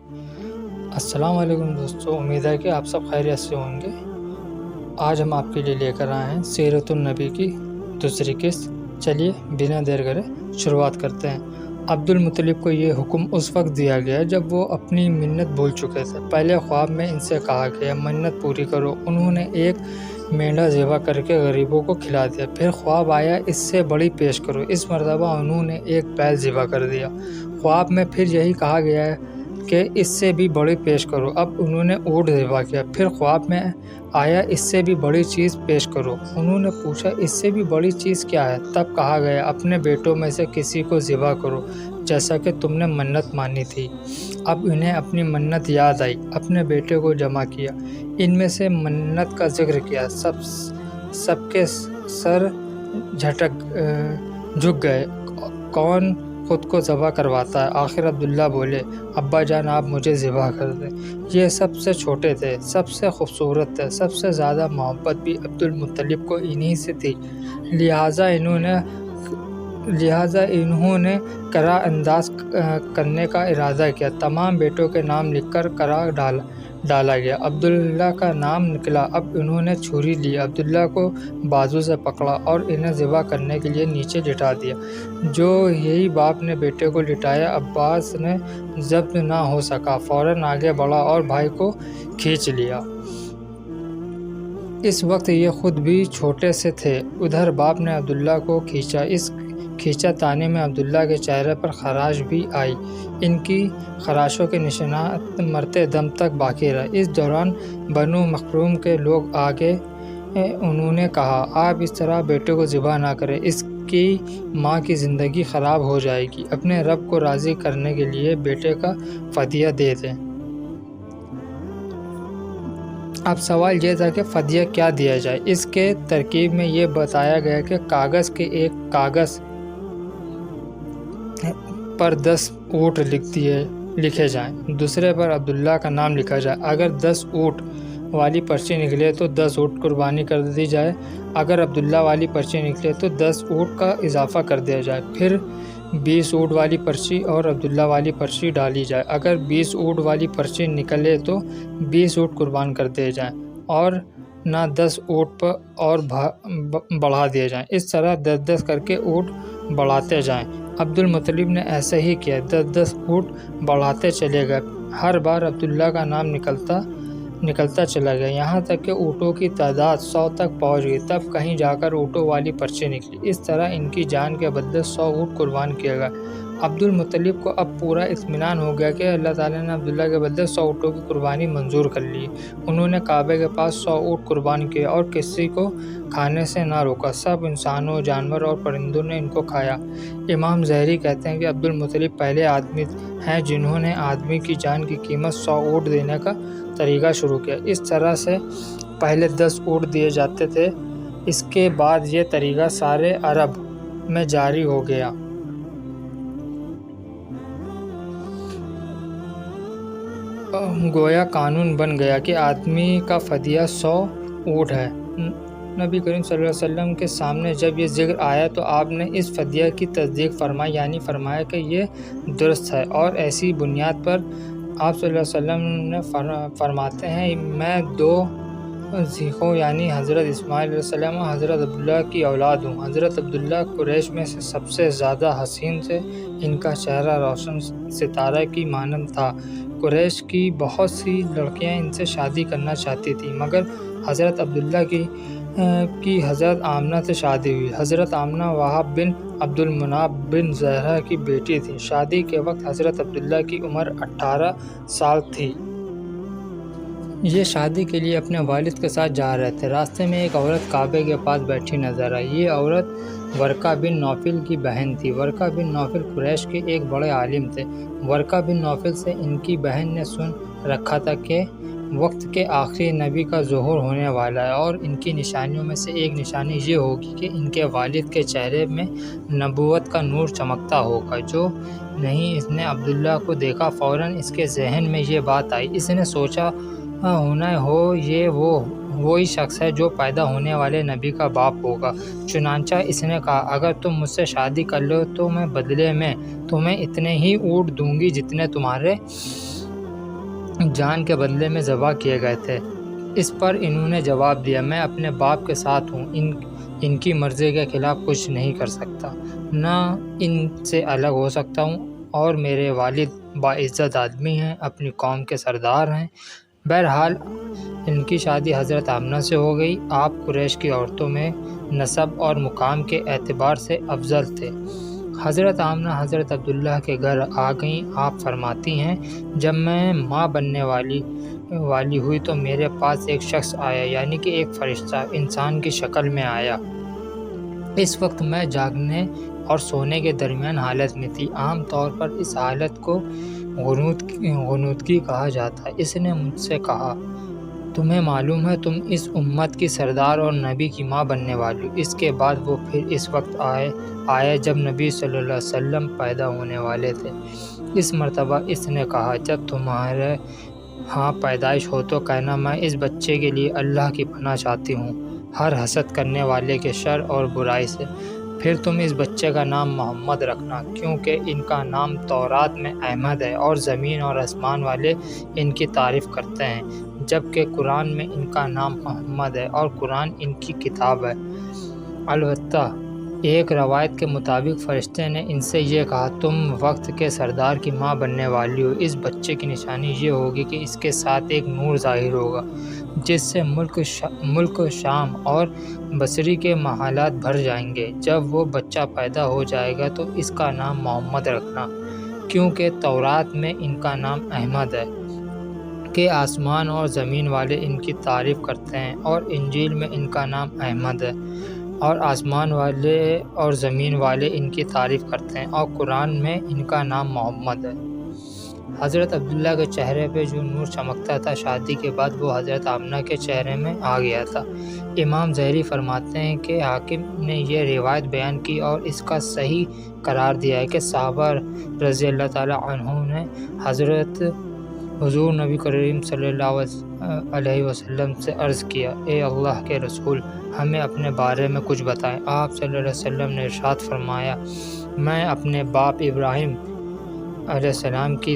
السلام علیکم دوستو، امید ہے کہ آپ سب خیریت سے ہوں گے۔ آج ہم آپ کے لیے لے کر آئے ہیں سیرت النبی کی دوسری قسط۔ چلیے بنا دیر کرے شروعات کرتے ہیں۔ عبد المطلب کو یہ حکم اس وقت دیا گیا جب وہ اپنی منت بھول چکے تھے۔ پہلے خواب میں ان سے کہا گیا منت پوری کرو۔ انہوں نے ایک مینڈھا ذبح کر کے غریبوں کو کھلا دیا۔ پھر خواب آیا اس سے بڑی پیش کرو۔ اس مرتبہ انہوں نے ایک بیل ذبح کر دیا۔ خواب میں پھر یہی کہا گیا کہ اس سے بھی بڑی پیش کرو۔ اب انہوں نے اونٹ ذبح کیا۔ پھر خواب میں آیا اس سے بھی بڑی چیز پیش کرو۔ انہوں نے پوچھا اس سے بھی بڑی چیز کیا ہے؟ تب کہا گیا اپنے بیٹوں میں سے کسی کو ذبح کرو جیسا کہ تم نے منت مانی تھی۔ اب انہیں اپنی منت یاد آئی، اپنے بیٹے کو جمع کیا، ان میں سے منت کا ذکر کیا۔ سب کے سر جھک گئے۔ کون خود کو ذبح کرواتا ہے؟ آخر عبداللہ بولے ابا جان آپ مجھے ذبح کر دیں۔ یہ سب سے چھوٹے تھے، سب سے خوبصورت تھے، سب سے زیادہ محبت بھی عبد المطلب کو انہی سے تھی، لہٰذا انہوں نے قرع انداز کرنے کا ارادہ کیا۔ تمام بیٹوں کے نام لکھ کر قرع ڈالا گیا۔ عبداللہ کا نام نکلا۔ اب انہوں نے چھری لی، عبداللہ کو بازو سے پکڑا اور انہیں ذبح کرنے کے لیے نیچے لٹا دیا۔ جو ہی باپ نے بیٹے کو لٹایا، عباس نے ضبط نہ ہو سکا، فوراً آگے بڑھا اور بھائی کو کھینچ لیا۔ اس وقت یہ خود بھی چھوٹے سے تھے۔ ادھر باپ نے عبداللہ کو کھینچا۔ اس کھینچا تانی میں عبداللہ کے چہرے پر خراش بھی آئی۔ ان کی خراشوں کے نشانات مرتے دم تک باقی رہے۔ اس دوران بنو مخزوم کے لوگ آگے انہوں نے کہا آپ اس طرح بیٹے کو ذبح نہ کریں، اس کی ماں کی زندگی خراب ہو جائے گی۔ اپنے رب کو راضی کرنے کے لیے بیٹے کا فدیہ دے دیں۔ اب سوال یہ تھا کہ فدیہ کیا دیا جائے۔ اس کے ترکیب میں یہ بتایا گیا کہ ایک کاغذ پر 10 اونٹ لکھے جائیں، دوسرے پر عبداللہ کا نام لکھا جائے۔ اگر 10 اونٹ والی پرچی نکلے تو 10 اونٹ قربانی کر دی جائے، اگر عبداللہ والی پرچی نکلے تو 10 اونٹ کا اضافہ کر دیا جائے، پھر 20 اونٹ والی پرچی اور عبداللہ والی پرچی ڈالی جائے۔ اگر 20 اونٹ والی پرچی نکلے تو 20 اونٹ قربان کر دیے جائیں اور نہ 10 اونٹ پر اور بڑھا دیے جائیں۔ اس طرح 10 کر کے اونٹ بڑھاتے جائیں۔ عبد المطلب نے ایسا ہی کیا، 10 اونٹ بڑھاتے چلے گئے۔ ہر بار عبداللہ کا نام نکلتا چلا گیا، یہاں تک کہ اونٹوں کی تعداد 100 تک پہنچ گئی۔ تب کہیں جا کر اونٹوں والی پرچی نکلی۔ اس طرح ان کی جان کے بدلے 100 اونٹ قربان کیے گئے۔ عبد المطلب کو اب پورا اطمینان ہو گیا کہ اللہ تعالیٰ نے عبداللہ کے بدلے 100 اونٹوں کی قربانی منظور کر لی۔ انہوں نے کعبے کے پاس 100 اونٹ قربان کیے اور کسی کو کھانے سے نہ روکا۔ سب انسانوں، جانوروں اور پرندوں نے ان کو کھایا۔ امام ظاہری کہتے ہیں کہ عبد المطلب پہلے آدمی ہیں جنہوں نے آدمی کی جان کی قیمت 100 اونٹ دینے کا طریقہ شروع کیا۔ اس طرح سے پہلے 10 اونٹ دیے جاتے تھے، اس کے بعد یہ طریقہ سارے عرب میں جاری ہو گیا۔ گویا قانون بن گیا کہ آدمی کا فدیہ 100 اونٹ ہے۔ نبی کریم صلی اللہ علیہ وسلم کے سامنے جب یہ ذکر آیا تو آپ نے اس فدیہ کی تصدیق فرمائی، یعنی فرمایا کہ یہ درست ہے، اور ایسی بنیاد پر آپ صلی اللہ علیہ وسلم نے فرماتے ہیں میں 2 ذکیوں یعنی حضرت اسماعیل علیہ السلام اور حضرت عبداللہ کی اولاد ہوں۔ حضرت عبداللہ قریش میں سے سب سے زیادہ حسین تھے، ان کا چہرہ روشن ستارہ کی مانند تھا۔ قریش کی بہت سی لڑکیاں ان سے شادی کرنا چاہتی تھیں، مگر حضرت عبداللہ کی حضرت آمنہ سے شادی ہوئی۔ حضرت آمنہ وہب بن عبد المناف بن زہرہ کی بیٹی تھیں۔ شادی کے وقت حضرت عبداللہ کی عمر 18 سال تھی۔ یہ شادی کے لیے اپنے والد کے ساتھ جا رہے تھے۔ راستے میں ایک عورت کعبے کے پاس بیٹھی نظر آئی۔ یہ عورت ورقہ بن نوفل کی بہن تھی۔ ورقہ بن نوفل قریش کے ایک بڑے عالم تھے۔ ورقہ بن نوفل سے ان کی بہن نے سن رکھا تھا کہ وقت کے آخری نبی کا ظہور ہونے والا ہے، اور ان کی نشانیوں میں سے ایک نشانی یہ ہوگی کہ ان کے والد کے چہرے میں نبوت کا نور چمکتا ہوگا۔ جو نہیں اس نے عبداللہ کو دیکھا، فوراً اس کے ذہن میں یہ بات آئی۔ اس نے سوچا ہونا ہو یہ وہی شخص ہے جو پیدا ہونے والے نبی کا باپ ہوگا۔ چنانچہ اس نے کہا اگر تم مجھ سے شادی کر لو تو میں بدلے میں تمہیں اتنے ہی اونٹ دوں گی جتنے تمہارے جان کے بدلے میں ذبح کیے گئے تھے۔ اس پر انہوں نے جواب دیا، میں اپنے باپ کے ساتھ ہوں، ان کی مرضی کے خلاف کچھ نہیں کر سکتا، نہ ان سے الگ ہو سکتا ہوں، اور میرے والد باعزت آدمی ہیں، اپنی قوم کے سردار ہیں۔ بہرحال ان کی شادی حضرت آمنہ سے ہو گئی۔ آپ قریش کی عورتوں میں نسب اور مقام کے اعتبار سے افضل تھے۔ حضرت آمنہ حضرت عبداللہ کے گھر آ گئیں۔ آپ فرماتی ہیں، جب میں ماں بننے والی ہوئی تو میرے پاس ایک شخص آیا، یعنی کہ ایک فرشتہ انسان کی شکل میں آیا۔ اس وقت میں جاگنے اور سونے کے درمیان حالت میں تھی۔ عام طور پر اس حالت کو غنودگی کہا جاتا ہے۔ اس نے مجھ سے کہا، تمہیں معلوم ہے تم اس امت کی سردار اور نبی کی ماں بننے والی ہو۔ اس کے بعد وہ پھر اس وقت آیا جب نبی صلی اللہ علیہ وسلم پیدا ہونے والے تھے۔ اس مرتبہ اس نے کہا، جب تمہارے ہاں پیدائش ہو تو کہنا، میں اس بچے کے لیے اللہ کی پناہ چاہتی ہوں ہر حسد کرنے والے کے شر اور برائی سے۔ پھر تم اس بچے کا نام محمد رکھنا، کیونکہ ان کا نام تورات میں احمد ہے، اور زمین اور آسمان والے ان کی تعریف کرتے ہیں، جبکہ قرآن میں ان کا نام محمد ہے، اور قرآن ان کی کتاب ہے۔ البتہ ایک روایت کے مطابق فرشتے نے ان سے یہ کہا، تم وقت کے سردار کی ماں بننے والی ہو۔ اس بچے کی نشانی یہ ہوگی کہ اس کے ساتھ ایک نور ظاہر ہوگا، جس سے ملک شام اور بصری کے محلات بھر جائیں گے۔ جب وہ بچہ پیدا ہو جائے گا تو اس کا نام محمد رکھنا، کیونکہ تورات میں ان کا نام احمد ہے، کہ آسمان اور زمین والے ان کی تعریف کرتے ہیں، اور انجیل میں ان کا نام احمد ہے، اور آسمان والے اور زمین والے ان کی تعریف کرتے ہیں، اور قرآن میں ان کا نام محمد ہے۔ حضرت عبداللہ کے چہرے پہ جو نور چمکتا تھا، شادی کے بعد وہ حضرت آمنہ کے چہرے میں آ گیا تھا۔ امام ظہری فرماتے ہیں کہ حاکم نے یہ روایت بیان کی اور اس کا صحیح قرار دیا ہے کہ صحابہ رضی اللہ تعالیٰ عنہم نے حضور نبی کریم صلی اللہ علیہ وسلم سے عرض کیا، اے اللہ کے رسول، ہمیں اپنے بارے میں کچھ بتائیں۔ آپ صلی اللہ علیہ وسلم نے ارشاد فرمایا، میں اپنے باپ ابراہیم علیہ السلام کی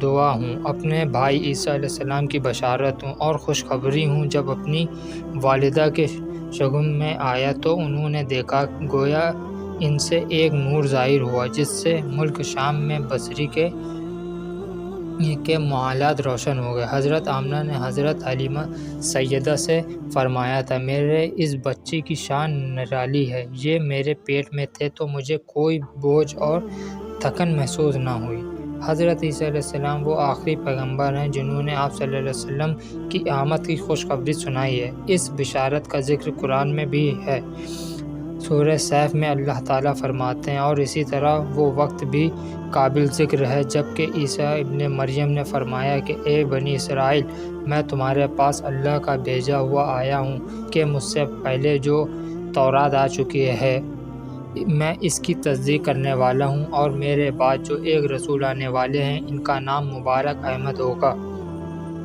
دعا ہوں، اپنے بھائی عیسیٰ علیہ السلام کی بشارت ہوں، اور خوشخبری ہوں۔ جب اپنی والدہ کے شگن میں آیا تو انہوں نے دیکھا، گویا ان سے ایک نور ظاہر ہوا، جس سے ملک شام میں بصری کے محلات روشن ہو گئے۔ حضرت آمنہ نے حضرت حلیمہ سیدہ سے فرمایا تھا، میرے اس بچے کی شان نرالی ہے، یہ میرے پیٹ میں تھے تو مجھے کوئی بوجھ اور تھکن محسوس نہ ہوئی۔ حضرت عیسیٰ علیہ السلام وہ آخری پیغمبر ہیں جنہوں نے آپ صلی اللہ علیہ وسلم کی آمد کی خوشخبری سنائی ہے۔ اس بشارت کا ذکر قرآن میں بھی ہے۔ سورہ صف میں اللہ تعالیٰ فرماتے ہیں، اور اسی طرح وہ وقت بھی قابل ذکر ہے جبکہ عیسیٰ ابن مریم نے فرمایا کہ اے بنی اسرائیل، میں تمہارے پاس اللہ کا بھیجا ہوا آیا ہوں کہ مجھ سے پہلے جو تورات آ چکی ہے میں اس کی تصدیق کرنے والا ہوں، اور میرے بعد جو ایک رسول آنے والے ہیں ان کا نام مبارک احمد ہوگا،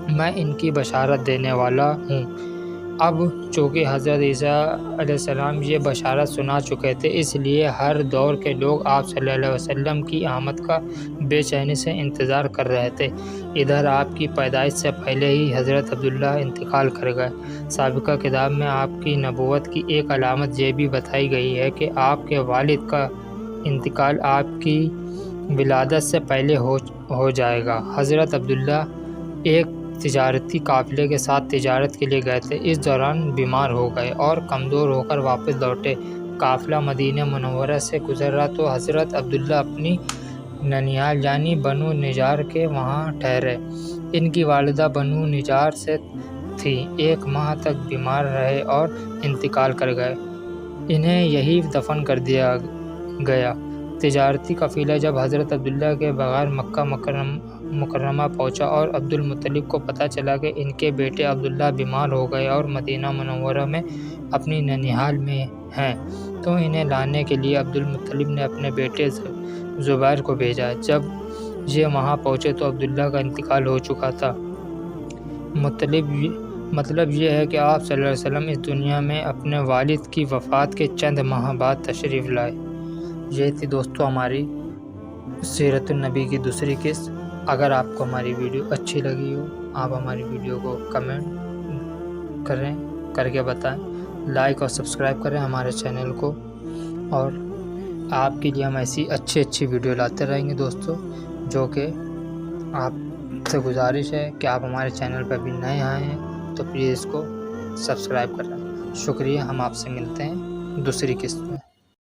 میں ان کی بشارت دینے والا ہوں۔ اب چونکہ حضرت عیسیٰ علیہ السلام یہ بشارت سنا چکے تھے، اس لیے ہر دور کے لوگ آپ صلی اللہ علیہ وسلم کی آمد کا بے چینی سے انتظار کر رہے تھے۔ ادھر آپ کی پیدائش سے پہلے ہی حضرت عبداللہ انتقال کر گئے۔ سابقہ کتاب میں آپ کی نبوت کی ایک علامت یہ بھی بتائی گئی ہے کہ آپ کے والد کا انتقال آپ کی ولادت سے پہلے ہو جائے گا۔ حضرت عبداللہ ایک تجارتی قافلے کے ساتھ تجارت کے لیے گئے تھے، اس دوران بیمار ہو گئے اور کمزور ہو کر واپس لوٹے۔ قافلہ مدینہ منورہ سے گزر رہا تو حضرت عبداللہ اپنی ننیال یعنی بنو نجار کے وہاں ٹھہرے۔ ان کی والدہ بنو نجار سے تھیں، 1 ماہ تک بیمار رہے اور انتقال کر گئے۔ انہیں یہیں دفن کر دیا گیا۔ تجارتی قافلہ جب حضرت عبداللہ کے بغیر مکہ مکرمہ پہنچا اور عبد المطلب کو پتہ چلا کہ ان کے بیٹے عبداللہ بیمار ہو گئے اور مدینہ منورہ میں اپنی ننیال میں ہیں، تو انہیں لانے کے لیے عبد المطلب نے اپنے بیٹے زبیر کو بھیجا۔ جب یہ وہاں پہنچے تو عبداللہ کا انتقال ہو چکا تھا۔ مطلب یہ ہے کہ آپ صلی اللہ علیہ وسلم اس دنیا میں اپنے والد کی وفات کے چند ماہ بعد تشریف لائے۔ یہ تھی دوستو ہماری سیرت النبی کی دوسری قسط۔ اگر آپ کو ہماری ویڈیو اچھی لگی ہو، آپ ہماری ویڈیو کو کمنٹ کر کے بتائیں، لائک اور سبسکرائب کریں ہمارے چینل کو، اور آپ کے لیے ہم ایسی اچھی ویڈیو لاتے رہیں گے دوستو، جو کہ آپ سے گزارش ہے کہ آپ ہمارے چینل پہ بھی نئے آئے ہیں تو پلیز اس کو سبسکرائب کر لیں۔ شکریہ، ہم آپ سے ملتے ہیں دوسری قسط میں۔